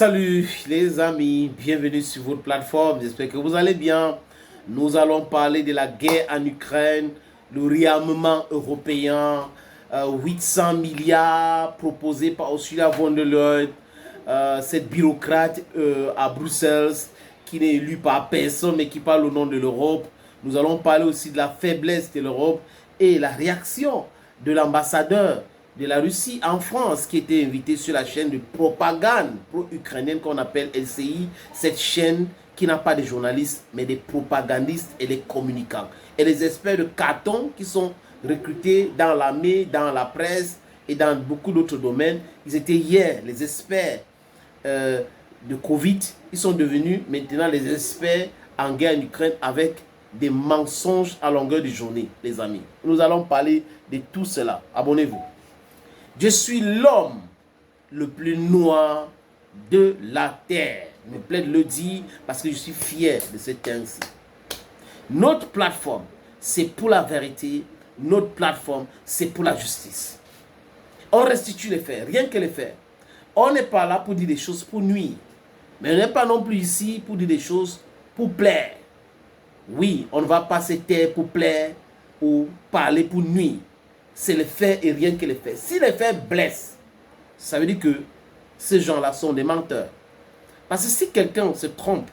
Salut les amis, bienvenue sur votre plateforme, j'espère que vous allez bien. Nous allons parler de la guerre en Ukraine, le réarmement européen, 800 milliards proposés par Ursula von der Leyen, cette bureaucrate à Bruxelles qui n'est élue par personne mais qui parle au nom de l'Europe. Nous allons parler aussi de la faiblesse de l'Europe et la réaction de l'ambassadeur de la Russie en France qui était invité sur la chaîne de propagande pro-ukrainienne qu'on appelle LCI, cette chaîne qui n'a pas de journalistes mais des propagandistes et des communicants et les experts de carton qui sont recrutés dans l'armée, dans la presse et dans beaucoup d'autres domaines. Ils étaient hier les experts de Covid, ils sont devenus maintenant les experts en guerre en Ukraine avec des mensonges à longueur de journée, les amis. Nous allons parler de tout cela. Abonnez-vous. Je suis l'homme le plus noir de la terre. Il me plaît de le dire parce que je suis fier de cette terre-ci. Notre plateforme, c'est pour la vérité. Notre plateforme, c'est pour la justice. On restitue les faits, rien que les faits. On n'est pas là pour dire des choses pour nuire. Mais on n'est pas non plus ici pour dire des choses pour plaire. Oui, on ne va pas se taire pour plaire ou parler pour nuire. C'est les faits et rien que les faits. Si les faits blessent, ça veut dire que ces gens-là sont des menteurs. Parce que si quelqu'un se trompe,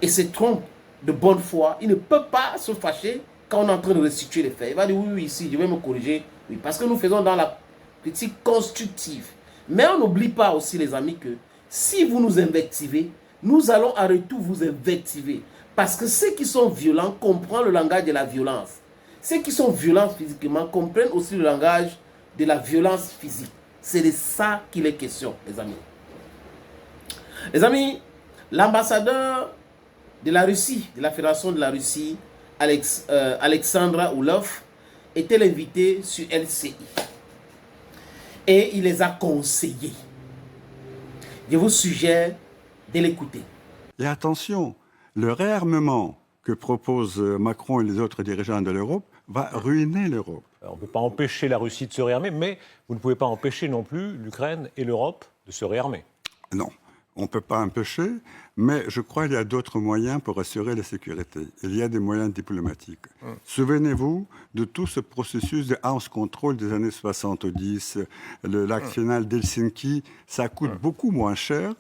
et se trompe de bonne foi, il ne peut pas se fâcher quand on est en train de restituer les faits. Il va dire oui, ici, je vais me corriger. Oui, parce que nous faisons dans la critique constructive. Mais on n'oublie pas aussi, les amis, que si vous nous invectivez, nous allons à retour vous invectiver. Parce que ceux qui sont violents comprennent le langage de la violence. Ceux qui sont violents physiquement comprennent aussi le langage de la violence physique. C'est de ça qu'il est question, les amis. Les amis, l'ambassadeur de la Russie, de la Fédération de la Russie, Alexandra Oulov, était l'invité sur LCI. Et il les a conseillés. Je vous suggère de l'écouter. Et attention, le réarmement que proposent Macron et les autres dirigeants de l'Europe va ruiner l'Europe. On ne peut pas empêcher la Russie de se réarmer, mais vous ne pouvez pas empêcher non plus l'Ukraine et l'Europe de se réarmer. Non, on ne peut pas empêcher, mais je crois qu'il y a d'autres moyens pour assurer la sécurité. Il y a des moyens diplomatiques. Souvenez-vous de tout ce processus de house control des années 70, l'acte final d'Helsinki, ça coûte beaucoup moins cher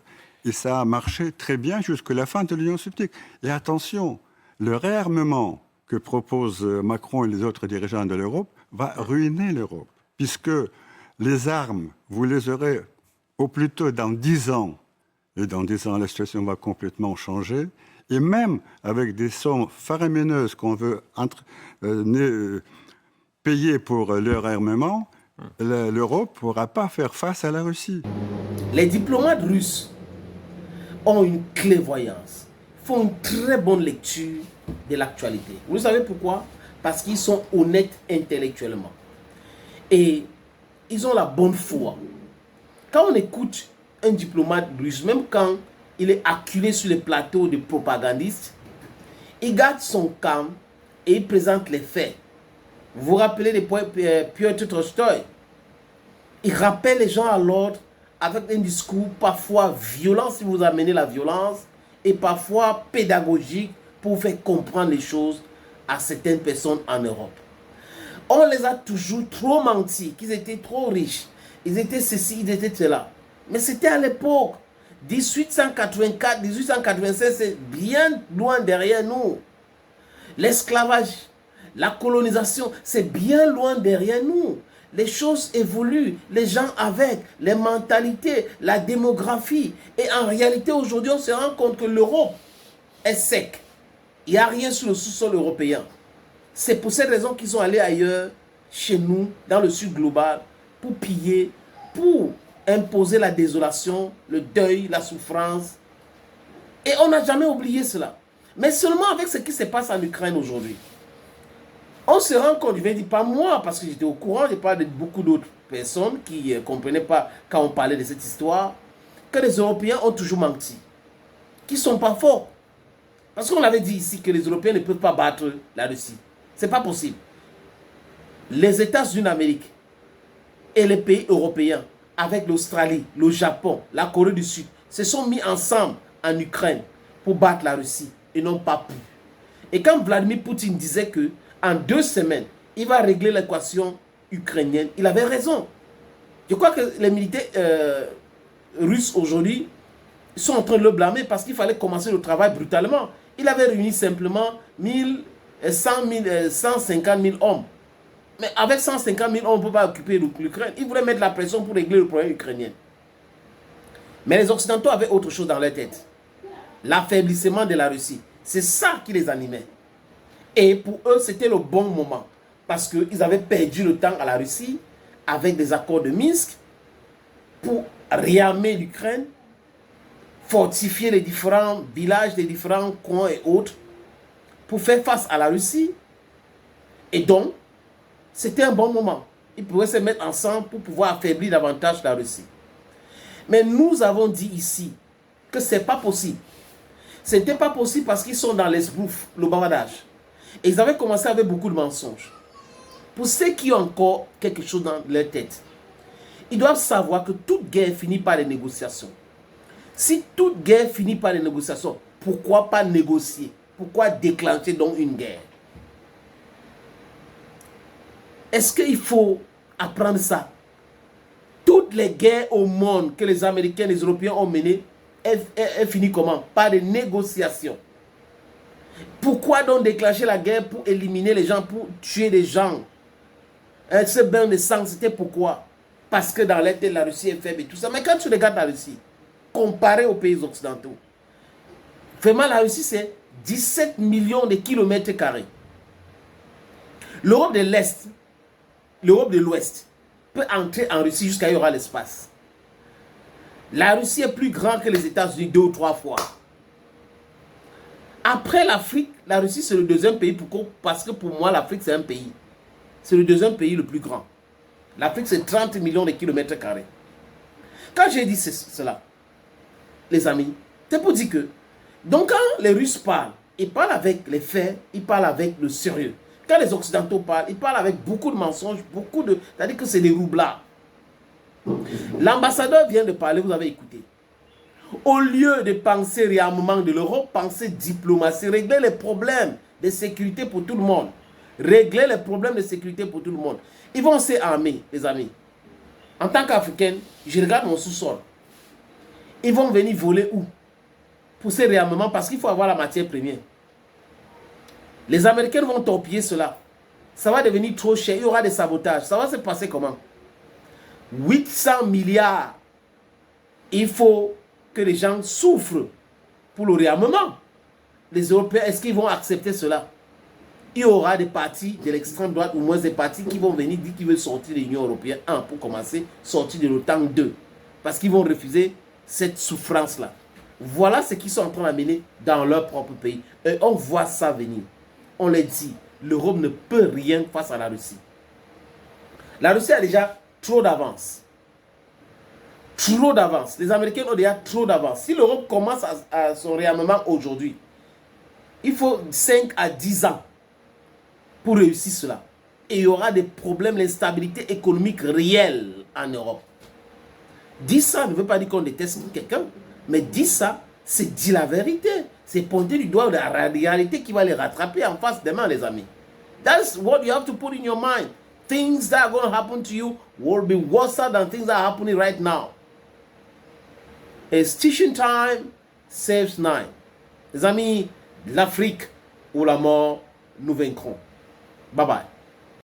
et ça a marché très bien jusqu'à la fin de l'Union soviétique. Et attention, le réarmement que proposent Macron et les autres dirigeants de l'Europe va ruiner l'Europe, puisque les armes, vous les aurez au plus tôt dans 10 ans, et dans 10 ans, la situation va complètement changer, et même avec des sommes faramineuses qu'on veut payer pour leur armement, l'Europe ne pourra pas faire face à la Russie. Les diplomates russes ont une clairvoyance, font une très bonne lecture de l'actualité. Vous savez pourquoi? Parce qu'ils sont honnêtes intellectuellement. Et ils ont la bonne foi. Quand on écoute un diplomate russe, même quand il est acculé sur les plateaux de propagandistes, il garde son calme et il présente les faits. Vous vous rappelez de Piotr Tolstoï? Il rappelle les gens à l'ordre avec un discours parfois violent si vous amenez la violence et parfois pédagogique pour faire comprendre les choses à certaines personnes en Europe. On les a toujours trop menti, qu'ils étaient trop riches, ils étaient ceci, ils étaient cela. Mais c'était à l'époque, 1884, 1896, c'est bien loin derrière nous. L'esclavage, la colonisation, c'est bien loin derrière nous. Les choses évoluent, les gens avec, les mentalités, la démographie. Et en réalité, aujourd'hui, on se rend compte que l'Europe est sec. Il n'y a rien sur le sous-sol européen. C'est pour cette raison qu'ils sont allés ailleurs, chez nous, dans le sud global, pour piller, pour imposer la désolation, le deuil, la souffrance. Et on n'a jamais oublié cela. Mais seulement avec ce qui se passe en Ukraine aujourd'hui. On se rend compte, je ne dis pas moi, parce que j'étais au courant, je parle de beaucoup d'autres personnes qui ne comprenaient pas quand on parlait de cette histoire, que les Européens ont toujours menti, qu'ils ne sont pas forts. Parce qu'on avait dit ici que les Européens ne peuvent pas battre la Russie. Ce n'est pas possible. Les États-Unis d'Amérique et les pays européens avec l'Australie, le Japon, la Corée du Sud, se sont mis ensemble en Ukraine pour battre la Russie et n'ont pas pu. Et quand Vladimir Poutine disait que en 2 semaines, il va régler l'équation ukrainienne, il avait raison. Je crois que les militaires russes aujourd'hui sont en train de le blâmer parce qu'il fallait commencer le travail brutalement. Il avait réuni simplement 150 000 hommes. Mais avec 150 000 hommes, on ne peut pas occuper l'Ukraine. Il voulait mettre la pression pour régler le problème ukrainien. Mais les Occidentaux avaient autre chose dans leur tête. L'affaiblissement de la Russie. C'est ça qui les animait. Et pour eux, c'était le bon moment. Parce qu'ils avaient perdu le temps à la Russie avec des accords de Minsk pour réarmer l'Ukraine, fortifier les différents villages, les différents coins et autres, pour faire face à la Russie. Et donc, c'était un bon moment. Ils pouvaient se mettre ensemble pour pouvoir affaiblir davantage la Russie. Mais nous avons dit ici que ce n'est pas possible. Ce n'était pas possible parce qu'ils sont dans l'esbrouf, le bavardage. Et ils avaient commencé avec beaucoup de mensonges. Pour ceux qui ont encore quelque chose dans leur tête, ils doivent savoir que toute guerre finit par les négociations. Si toute guerre finit par les négociations, pourquoi pas négocier? Pourquoi déclencher donc une guerre? Est-ce qu'il faut apprendre ça? Toutes les guerres au monde que les Américains et les Européens ont menées, elles finissent comment? Par des négociations. Pourquoi donc déclencher la guerre pour éliminer les gens, pour tuer les gens? Ce bain de sang, c'était pourquoi? Parce que dans l'aide, la Russie est faible et tout ça. Mais quand tu regardes la Russie, comparé aux pays occidentaux, vraiment la Russie c'est 17 millions de kilomètres carrés. L'Europe de l'Est, l'Europe de l'Ouest peut entrer en Russie jusqu'à il y aura l'espace. La Russie est plus grande que les États-Unis 2 ou 3 fois. Après l'Afrique, la Russie c'est le deuxième pays. Pourquoi? Parce que pour moi l'Afrique c'est un pays. C'est le deuxième pays le plus grand. L'Afrique c'est 30 millions de kilomètres carrés. Quand j'ai dit cela, les amis, c'est pour dire que, donc quand les Russes parlent, ils parlent avec les faits, ils parlent avec le sérieux. Quand les Occidentaux parlent, ils parlent avec beaucoup de mensonges, c'est-à-dire que c'est des roublards. L'ambassadeur vient de parler, vous avez écouté. Au lieu de penser réarmement de l'Europe, pensez diplomatie, régler les problèmes de sécurité pour tout le monde. Régler les problèmes de sécurité pour tout le monde. Ils vont s'armer, les amis. En tant qu'Africain, je regarde mon sous-sol. Ils vont venir voler où? Pour ces réarmements, parce qu'il faut avoir la matière première. Les Américains vont torpiller cela. Ça va devenir trop cher, il y aura des sabotages. Ça va se passer comment? 800 milliards. Il faut que les gens souffrent pour le réarmement. Les Européens, est-ce qu'ils vont accepter cela? Il y aura des partis de l'extrême droite, ou moins des partis qui vont venir dire qu'ils veulent sortir de l'Union européenne. 1, pour commencer, sortir de l'OTAN. 2, parce qu'ils vont refuser cette souffrance-là. Voilà ce qu'ils sont en train d'amener dans leur propre pays. Et on voit ça venir. On les dit, l'Europe ne peut rien face à la Russie. La Russie a déjà trop d'avance. Trop d'avance. Les Américains ont déjà trop d'avance. Si l'Europe commence à son réarmement aujourd'hui, il faut 5 à 10 ans pour réussir cela. Et il y aura des problèmes, l'instabilité économique réelle en Europe. Dire ça ne veut pas dire qu'on déteste quelqu'un, mais dire ça, c'est dire la vérité. C'est pointer du doigt de la réalité qui va les rattraper en face demain, les amis. That's what you have to put in your mind. Things that are going to happen to you will be worse than things that are happening right now. It's teaching time saves 9. Les amis, l'Afrique ou la mort, nous vaincrons. Bye bye.